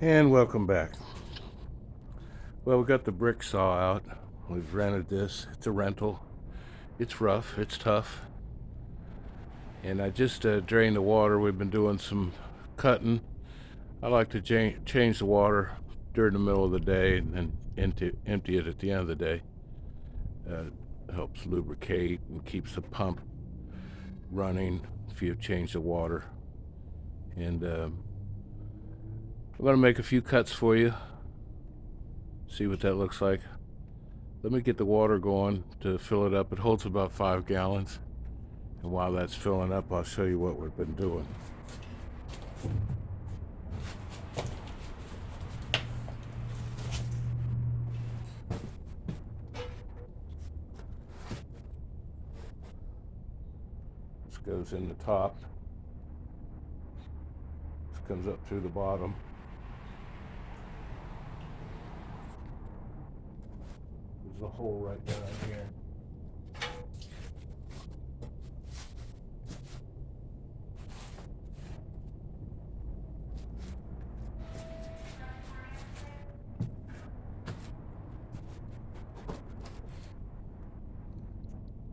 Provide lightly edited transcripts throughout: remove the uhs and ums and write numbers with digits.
And welcome back. Well, we got the brick saw out. We've rented this. It's a rental. It's rough. It's tough. And I just drained the water. We've been doing some cutting. I like to change the water during the middle of the day and then empty it at the end of the day. Helps lubricate and keeps the pump running if you change the water. And I'm going to make a few cuts for you. See what that looks like. Let me get the water going to fill it up. It holds about 5 gallons. And while that's filling up, I'll show you what we've been doing. This goes in the top. This comes up through the bottom. There's a hole right down here.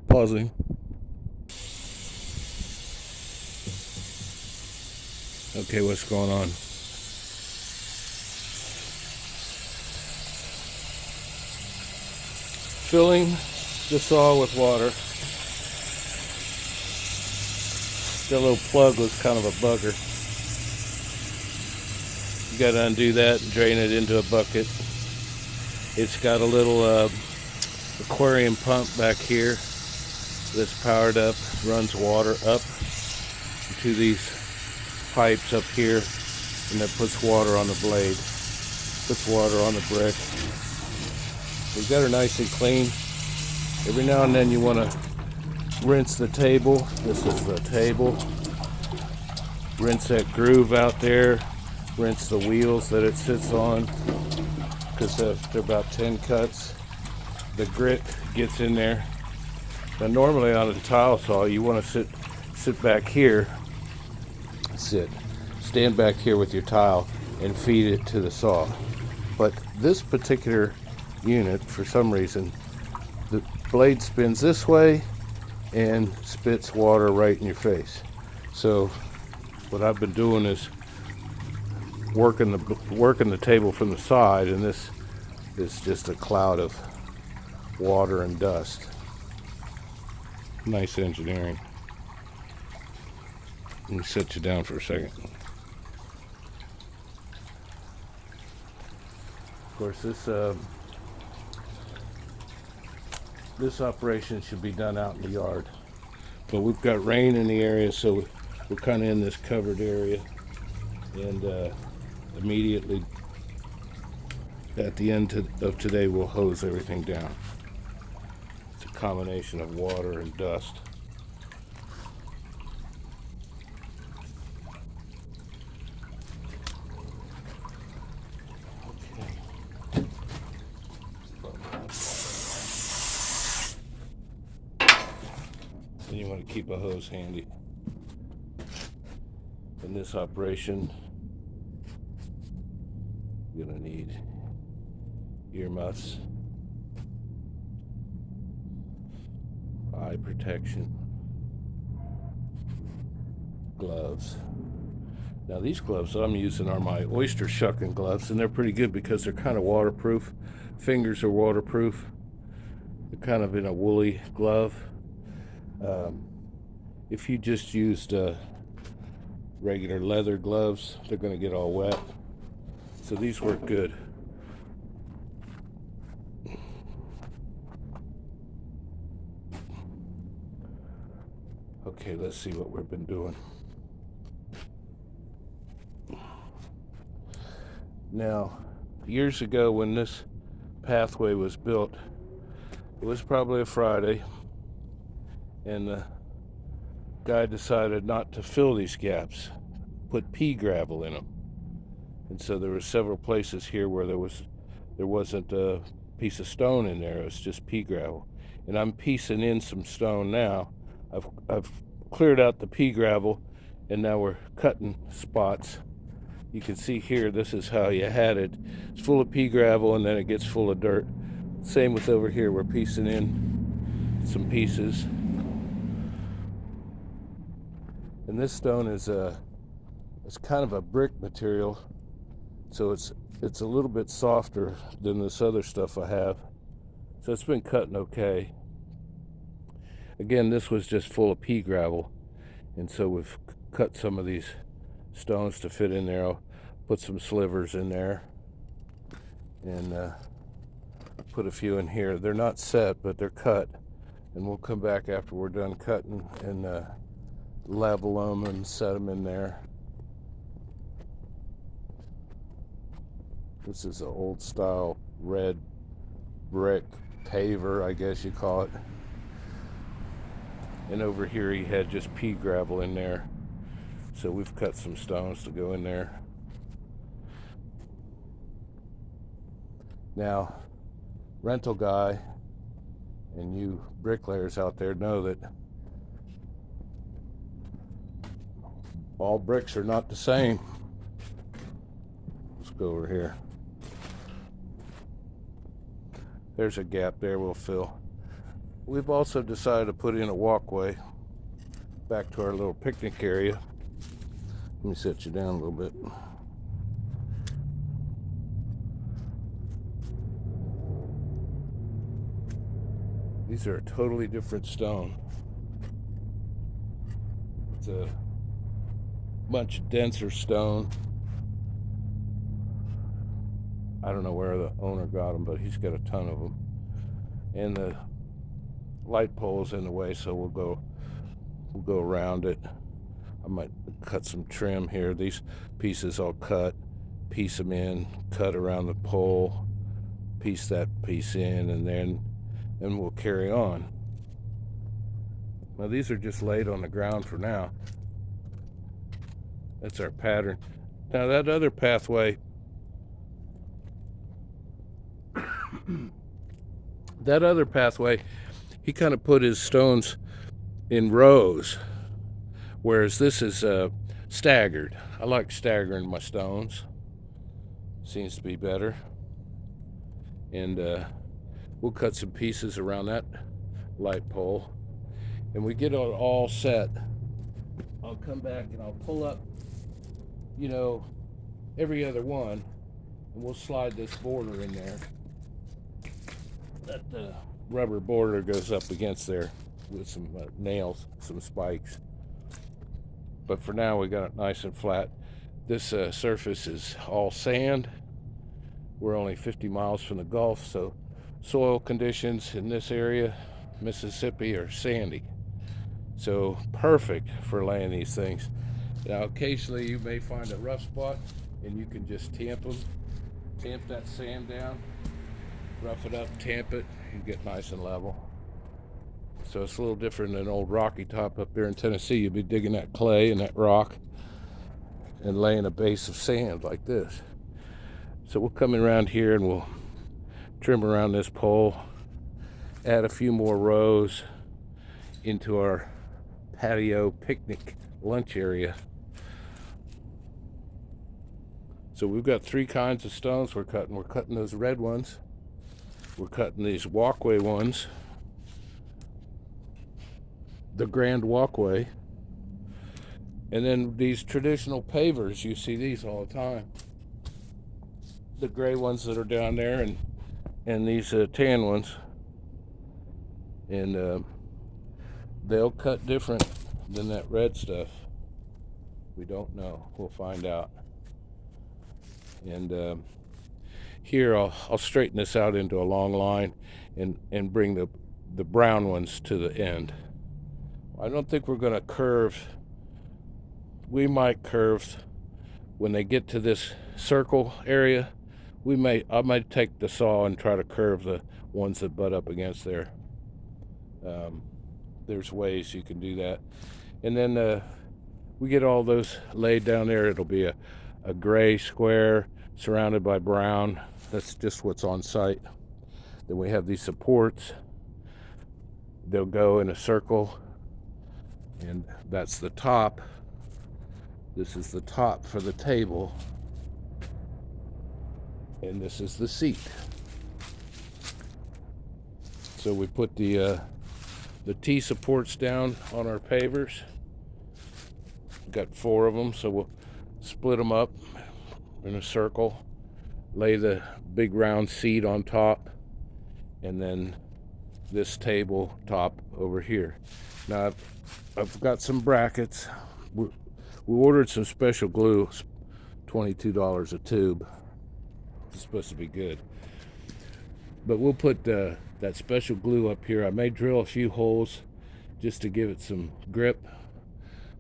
Pausing. Okay, what's going on? Filling the saw with water. The little plug was kind of a bugger. You got to undo that and drain it into a bucket. It's got a little aquarium pump back here that's powered up, runs water up to these pipes up here, and that puts water on the blade, puts water on the brick. We've got her nice and clean. Every now and then you want to rinse the table. This is the table. Rinse that groove out there. Rinse the wheels that it sits on, because after about 10 cuts, the grit gets in there. Now normally on a tile saw, you want to sit back here, stand back here with your tile and feed it to the saw. But this particular unit, for some reason, the blade spins this way and spits water right in your face. So what I've been doing is working the table from the side, and this is just a cloud of water and dust. Nice engineering. Let me set you down for a second. Of course, this operation should be done out in the yard, but we've got rain in the area, so we're kind of in this covered area, and immediately at the end of today we'll hose everything down. It's a combination of water and dust. And you want to keep a hose handy. In this operation, you're going to need earmuffs, eye protection, gloves. Now these gloves I'm using are my oyster shucking gloves, and they're pretty good because they're kind of waterproof. Fingers are waterproof. They're kind of in a woolly glove. If you just used regular leather gloves, they're going to get all wet. So these work good. Okay, let's see what we've been doing. Now, years ago when this pathway was built, it was probably a Friday, and the guy decided not to fill these gaps, put pea gravel in them. And so there were several places here where there wasn't a piece of stone in there. It was just pea gravel. And I'm piecing in some stone now. I've cleared out the pea gravel, and now we're cutting spots, You can see here, this is how you had it. It's full of pea gravel and then it gets full of dirt. Same with over here, we're piecing in some pieces. And this stone is it's kind of a brick material, so it's a little bit softer than this other stuff I have. So it's been cutting okay. Again, this was just full of pea gravel, and so we've cut some of these stones to fit in there. I'll put some slivers in there and put a few in here. They're not set, but they're cut, and we'll come back after we're done cutting and level them and set them in there. This is an old style red brick paver, I guess you call it. And over here he had just pea gravel in there. So we've cut some stones to go in there. Now, rental guy and you bricklayers out there know that all bricks are not the same. Let's go over here. There's a gap there we'll fill. We've also decided to put in a walkway back to our little picnic area. Let me set you down a little bit. These are a totally different stone. It's a much denser stone. I don't know where the owner got them, but he's got a ton of them. And the light pole is in the way, so we'll go around it. I might cut some trim here. These pieces I'll cut, piece them in, cut around the pole, piece that piece in, and then we'll carry on. Now these are just laid on the ground for now. That's our pattern. Now that other pathway, he kind of put his stones in rows, whereas this is staggered. I like staggering my stones. Seems to be better. And we'll cut some pieces around that light pole. And we get it all set. I'll come back and I'll pull up, every other one, and we'll slide this border in there. That rubber border goes up against there with some nails, some spikes. But for now, we got it nice and flat. This surface is all sand. We're only 50 miles from the Gulf, so soil conditions in this area, Mississippi, are sandy. So perfect for laying these things. Now, occasionally you may find a rough spot, and you can just tamp that sand down, rough it up, tamp it, and get nice and level. So it's a little different than old Rocky Top up there in Tennessee. You'll be digging that clay and that rock and laying a base of sand like this. So we'll come in around here and we'll trim around this pole, add a few more rows into our patio picnic lunch area. So we've got three kinds of stones we're cutting. We're cutting those red ones. We're cutting these walkway ones, the grand walkway, and then these traditional pavers. You see these all the time. The gray ones that are down there, and these tan ones. And they'll cut different than that red stuff. We don't know. We'll find out. And here I'll straighten this out into a long line and bring the brown ones to the end. I don't think we're going to curve. We might curve when they get to this circle area. I might take the saw and try to curve the ones that butt up against there. There's ways you can do that. And then we get all those laid down there. It'll be a gray square surrounded by brown. That's just what's on site. Then we have these supports. They'll go in a circle, and that's the top. This is the top for the table, And this is the seat. So we put the T supports down on our pavers. Got 4 of them, so we'll split them up in a circle, lay the big round seat on top, and then this table top over here. Now I've got some brackets. We ordered some special glue, $22 a tube. It's supposed to be good. But we'll put that special glue up here. I may drill a few holes just to give it some grip,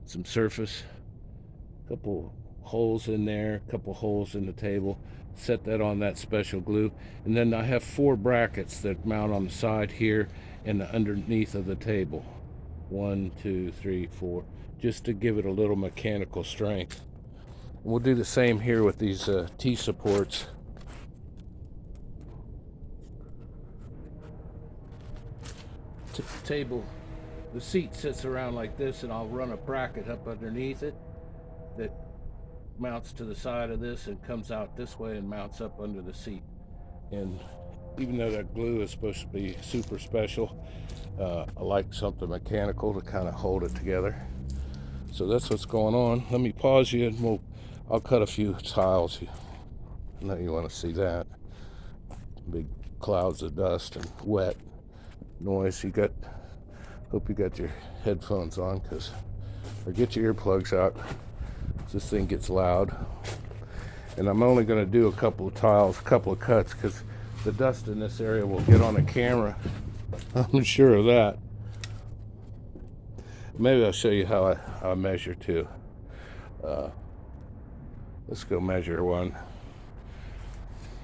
some surface. A couple holes in there, a couple holes in the table. Set that on that special glue. And then I have 4 brackets that mount on the side here and underneath of the table. 1, 2, 3, 4. Just to give it a little mechanical strength. And we'll do the same here with these T supports. Table, the seat sits around like this, and I'll run a bracket up underneath it that mounts to the side of this and comes out this way and mounts up under the seat. And even though that glue is supposed to be super special, I like something mechanical to kind of hold it together. So that's what's going on. Let me pause you and I'll cut a few tiles. I know you want to see that. Big clouds of dust and wet noise. Hope you got your headphones on, or get your earplugs out. This thing gets loud. And I'm only going to do a couple of tiles, a couple of cuts, because the dust in this area will get on the camera. I'm sure of that. Maybe I'll show you how I measure too. Let's go measure one.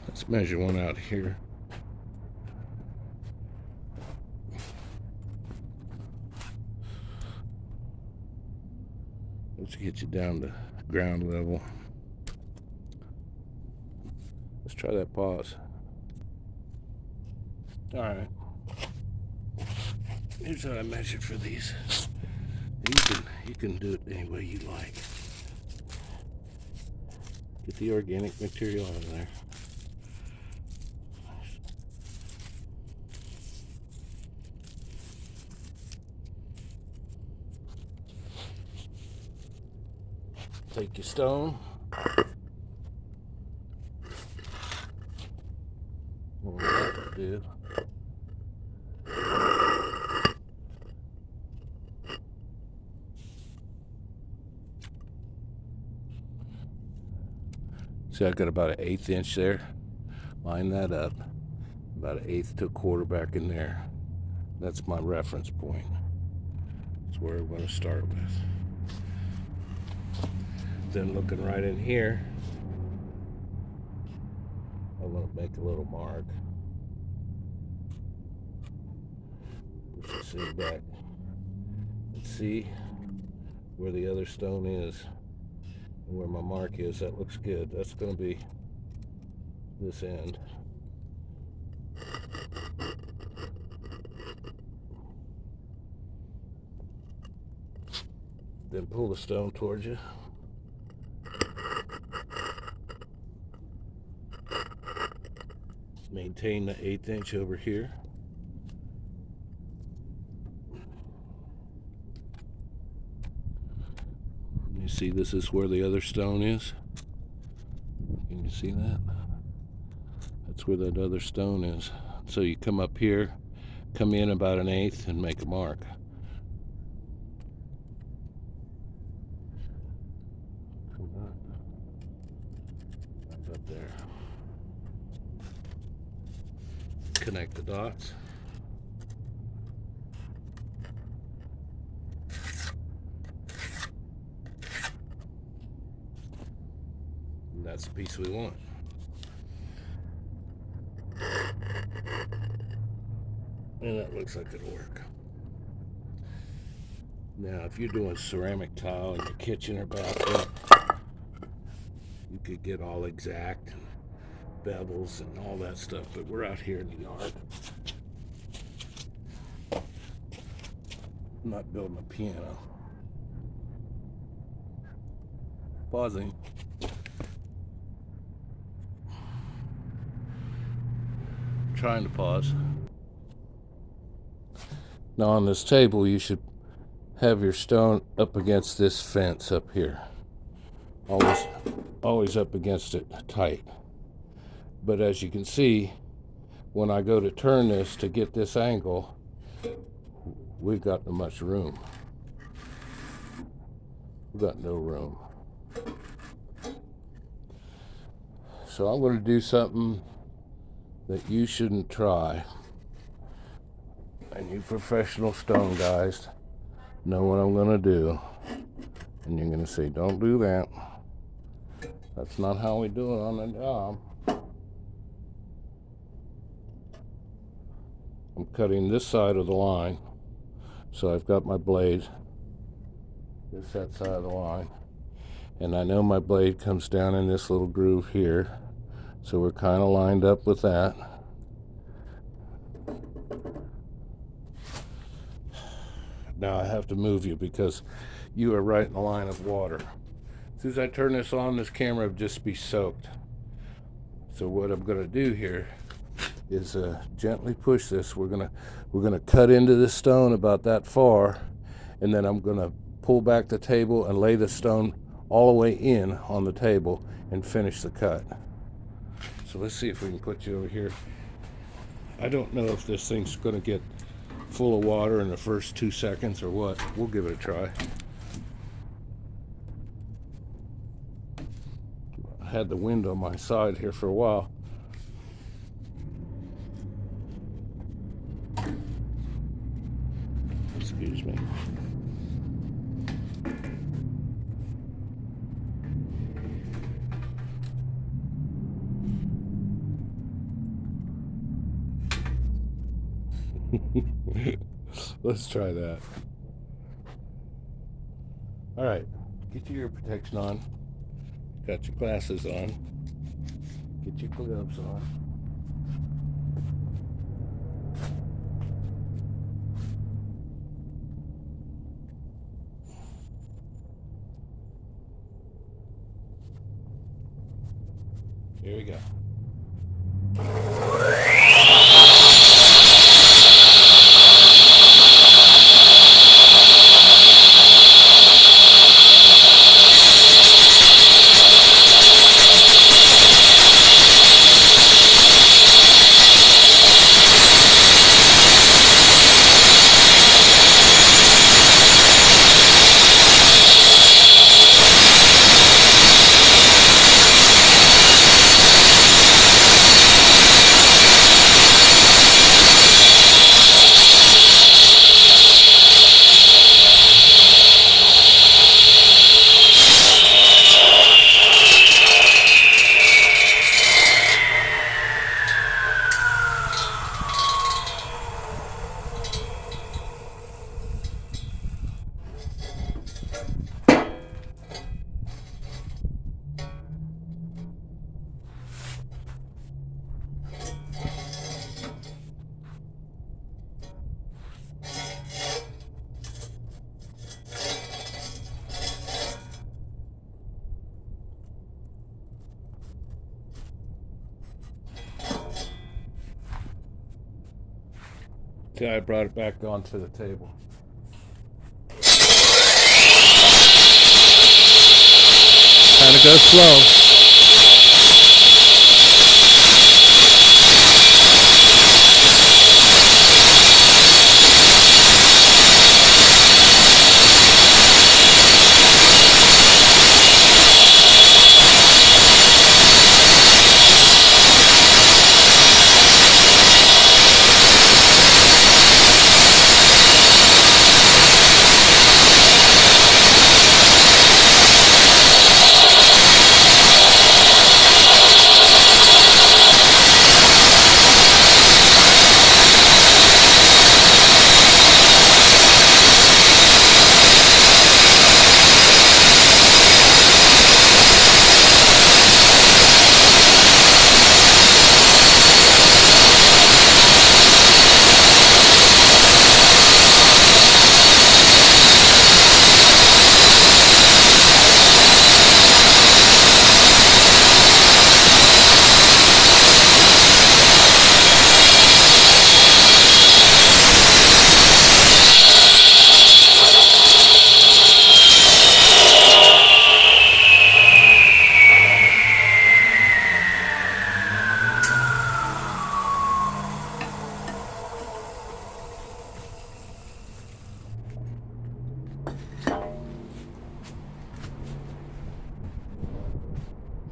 Let's measure one out here. Let's get you down to ground level. Let's try that pause. All right. Here's how I measured for these. You can do it any way you like. Get the organic material out of there. Take your stone. What that will do. See, I got about an 1/8 inch there. Line that up. About an 1/8 to a quarter back in there. That's my reference point. That's where I'm going to start with. Then looking right in here, I'm going to make a little mark. Push the seat back. Let's see where the other stone is and where my mark is. That looks good. That's going to be this end. Then pull the stone towards you. Maintain the 1/8 inch over here. You see, this is where the other stone is. Can you see that? That's where that other stone is. So you come up here, come in about an 1/8 and make a mark. Up there. Connect the dots. And that's the piece we want. And that looks like it'll work. Now, if you're doing ceramic tile in your kitchen or bathroom, you could get all exact and bevels and all that stuff, but we're out here in the yard. I'm not building a piano. Pausing. trying to pause. Now on this table, you should have your stone up against this fence up here. Always up against it tight. But as you can see, when I go to turn this to get this angle, we've got not much room. We've got no room. So I'm going to do something that you shouldn't try. And you professional stone guys know what I'm going to do. And you're going to say, don't do that. That's not how we do it on the job. I'm cutting this side of the line. So I've got my blade. That side of the line. And I know my blade comes down in this little groove here. So we're kind of lined up with that. Now I have to move you because you are right in the line of water. As soon as I turn this on, this camera will just be soaked. So what I'm going to do here is gently push this. We're gonna cut into this stone about that far, and then I'm going to pull back the table and lay the stone all the way in on the table and finish the cut. So let's see if we can put you over here. I don't know if this thing's going to get full of water in the first 2 seconds or what. We'll give it a try. I had the wind on my side here for a while. Excuse me. Let's try that. All right, get your ear protection on. Got your glasses on. Get your gloves on. Here we go. I brought it back onto the table. Kind of go slow.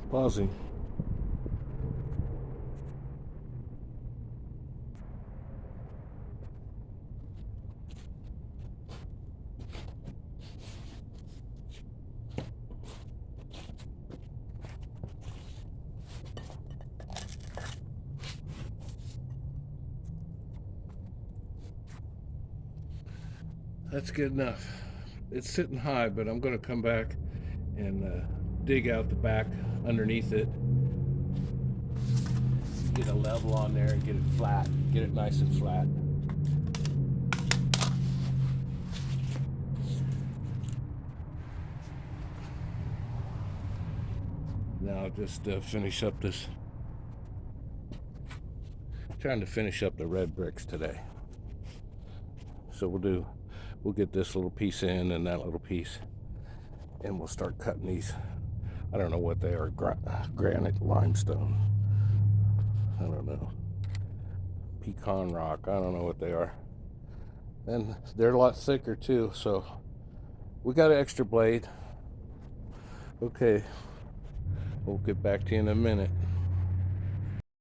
Pausing. That's good enough. It's sitting high, but I'm going to come back and dig out the back underneath it. Get a level on there and get it flat. Get it nice and flat. Now I'll just finish up this. Trying to finish up the red bricks today. So we'll get this little piece in and that little piece, and we'll start cutting these. I don't know what they are. Granite, limestone. I don't know. Pecan rock. I don't know what they are. And they're a lot thicker too. So we got an extra blade. Okay. We'll get back to you in a minute.